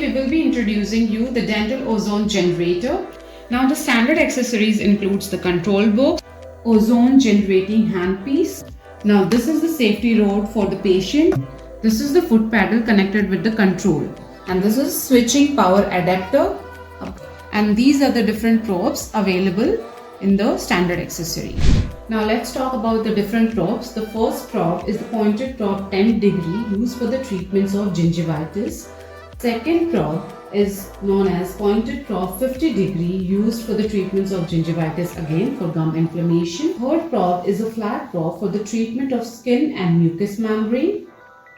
Today we will be introducing you the dental ozone generator. Now the standard accessories includes the control box, ozone generating handpiece. Now this is the safety rod for the patient. This is the foot pedal connected with the control. And this is switching power adapter. And these are the different probes available in the standard accessory. Now let's talk about the different probes. The first probe is the pointed probe 10 degree used for the treatments of gingivitis. Second probe is known as pointed probe 50 degree used for the treatments of gingivitis, again for gum inflammation. Third probe is a flat probe for the treatment of skin and mucous membrane.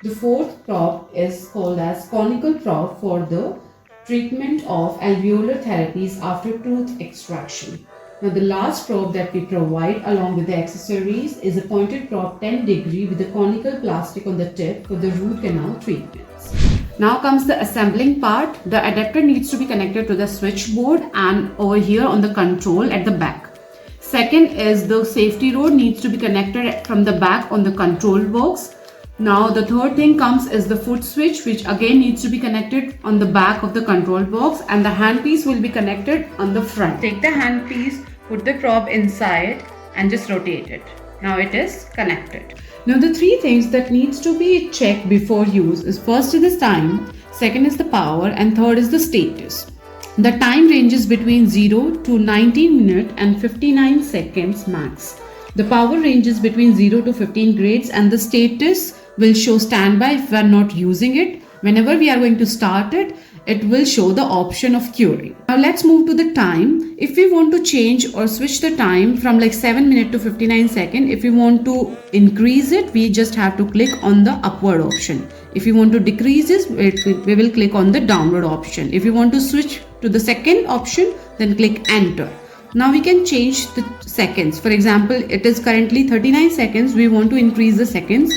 The fourth probe is called as conical probe for the treatment of alveolar therapies after tooth extraction. Now the last probe that we provide along with the accessories is a pointed probe 10 degree with a conical plastic on the tip for the root canal treatments. Now comes the assembling part. The adapter needs to be connected to the switchboard and over here on the control at the back. Second is the safety rod needs to be connected from the back on the control box. Now the third thing comes is the foot switch, which again needs to be connected on the back of the control box, and the handpiece will be connected on the front. Take the handpiece, put the probe inside and just rotate it. Now it is connected. Now the three things that needs to be checked before use is first is the time, second is the power, and third is the status. The time ranges between 0 to 19 minutes and 59 seconds max. The power ranges between 0 to 15 grades, and the status will show standby if we are not using it. Whenever we are going to start it, it will show the option of curing. Now let's move to the time. If we want to change or switch the time from like 7 minutes to 59 seconds, if we want to increase it, we just have to click on the upward option. If you want to decrease this, we will click on the downward option. If you want to switch to the second option, then click enter. Now we can change the seconds. For example, it is currently 39 seconds. We want to increase the seconds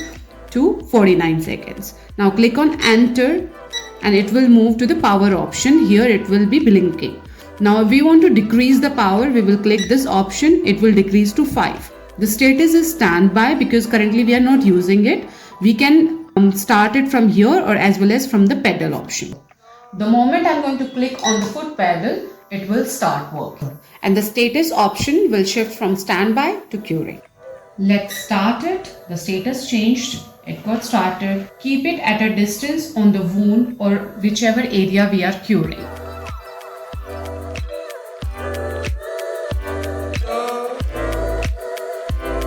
to 49 seconds. Now click on enter and it will move to the power option. Here it will be blinking. Now if we want to decrease the power, we will click this option. It will decrease to 5. The status is standby because currently we are not using it. We can start it from here or as well as from the pedal option. The moment I'm going to click on the foot pedal, it will start working. And the status option will shift from standby to curing. Let's start it. The status changed. It got started. Keep it at a distance on the wound or whichever area we are curing.